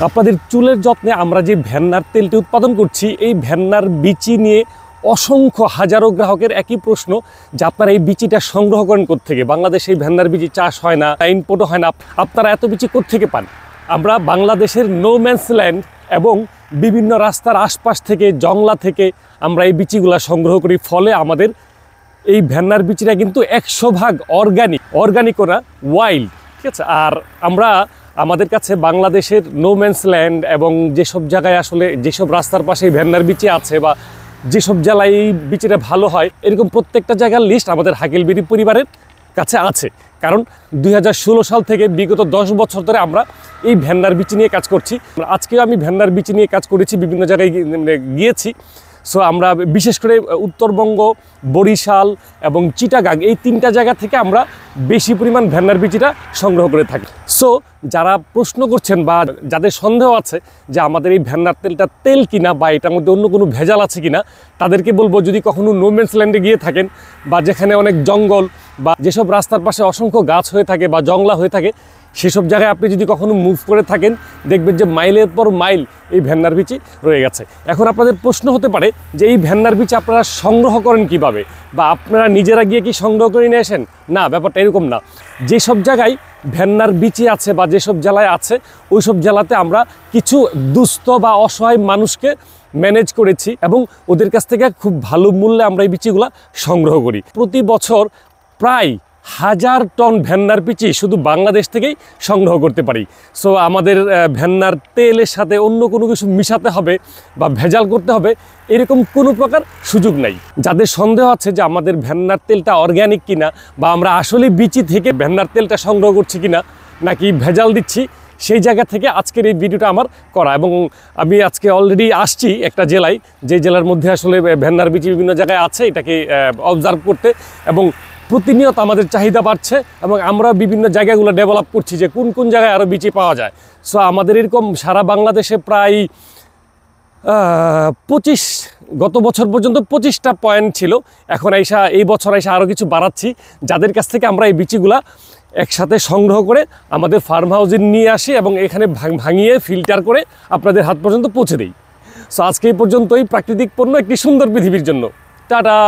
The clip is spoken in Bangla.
আপনাদের চুলের যত্নে আমরা যে ভেন্নার তেলটি উৎপাদন করছি, এই ভেন্নার বিচি নিয়ে অসংখ্য হাজারো গ্রাহকের একই প্রশ্ন যে আপনারা এই বিচিটা সংগ্রহ করেন কোত্থেকে? বাংলাদেশে এই ভেন্নার বিচি চাষ হয় না, ইম্পোর্টও হয় না, আপনারা এত বিচি কোত্থেকে পান? আমরা বাংলাদেশের নো ম্যানস ল্যান্ড এবং বিভিন্ন রাস্তার আশপাশ থেকে, জংলা থেকে আমরা এই বিচিগুলা সংগ্রহ করি। ফলে আমাদের এই ভেন্নার বিচিটা কিন্তু 100% অর্গানিক ওরা ওয়াইল্ড, ঠিক আছে। আর আমরা আমাদের কাছে বাংলাদেশের নো ম্যানস ল্যান্ড এবং যেসব জায়গায় আসলে যেসব রাস্তার পাশে ভেন্নার বিচি আছে বা যেসব জেলায় এই বিচিটা ভালো হয়, এরকম প্রত্যেকটা জায়গার লিস্ট আমাদের হাকিলবিডি পরিবারের কাছে আছে। কারণ 2016 সাল থেকে বিগত 10 বছর ধরে আমরা এই ভেন্নার বিচি নিয়ে কাজ করছি। আজকেও আমি ভেন্নার বিচি নিয়ে কাজ করেছি, বিভিন্ন জায়গায় গিয়েছি। সো আমরা বিশেষ করে উত্তরবঙ্গ, বরিশাল এবং চিটাগাং এই 3টা জায়গা থেকে আমরা বেশি পরিমাণ ভেন্নার বিচিটা সংগ্রহ করে থাকি। সো যারা প্রশ্ন করছেন বা যাদের সন্দেহ আছে যে আমাদের এই ভেন্নার তেলটা তেল কিনা বা এটার মধ্যে অন্য কোনো ভেজাল আছে কিনা, তাদেরকে বলবো, যদি কখনো নো ম্যানস ল্যান্ডে গিয়ে থাকেন বা যেখানে অনেক জঙ্গল বা যেসব রাস্তার পাশে অসংখ্য গাছ হয়ে থাকে বা জংলা হয়ে থাকে, সেসব জায়গায় আপনি যদি কখনো মুভ করে থাকেন, দেখবেন যে মাইলের পর মাইল এই ভেন্নার বিচি রয়ে গেছে। এখন আপনাদের প্রশ্ন হতে পারে যে এই ভেন্নার বিচি আপনারা সংগ্রহ করেন কিভাবে, বা আপনারা নিজেরা গিয়ে কি সংগ্রহ করে নিয়ে আসেন? না, ব্যাপারটা এরকম না। যেসব জায়গায় ভেন্নার বিচি আছে বা যেসব জেলায় আছে, ওই সব জেলাতে আমরা কিছু দুস্থ বা অসহায় মানুষকে ম্যানেজ করেছি এবং ওদের কাছ থেকে খুব ভালো মূল্যে আমরা এই বিচিগুলা সংগ্রহ করি। প্রতি বছর প্রায় 1000 টন ভেন্নার বিচি শুধু বাংলাদেশ থেকেই সংগ্রহ করতে পারি। সো আমাদের ভেন্নার তেলের সাথে অন্য কোনো কিছু মিশাতে হবে বা ভেজাল করতে হবে, এরকম কোনো প্রকার সুযোগ নাই। যাদের সন্দেহ আছে যে আমাদের ভেন্নার তেলটা অর্গ্যানিক কিনা বা আমরা আসলে বিচি থেকে ভেন্নার তেলটা সংগ্রহ করছি কিনা নাকি ভেজাল দিচ্ছি, সেই জায়গা থেকে আজকের এই ভিডিওটা আমার করা। এবং আমি আজকে অলরেডি আসছি একটা জেলায়, যে জেলার মধ্যে আসলে ভেন্নার বিচি বিভিন্ন জায়গায় আছে, এটাকে অবজার্ভ করতে। এবং প্রতিনিয়ত আমাদের চাহিদা বাড়ছে এবং আমরা বিভিন্ন জায়গাগুলো ডেভেলপ করছি যে কোন কোন জায়গায় আরও বিচি পাওয়া যায়। সো আমাদের এরকম সারা বাংলাদেশে প্রায় 25, গত বছর পর্যন্ত 25টা পয়েন্ট ছিল। এখন এই বছর আরও কিছু বাড়াচ্ছি, যাদের কাছ থেকে আমরা এই বিচিগুলা একসাথে সংগ্রহ করে আমাদের ফার্ম হাউসে নিয়ে আসি এবং এখানে ভাঙিয়ে ফিল্টার করে আপনাদের হাত পর্যন্ত পৌঁছে দিই। সো আজকে এই পর্যন্তই। প্রাকৃতিক পণ্য একটি সুন্দর পৃথিবীর জন্য। টাটা।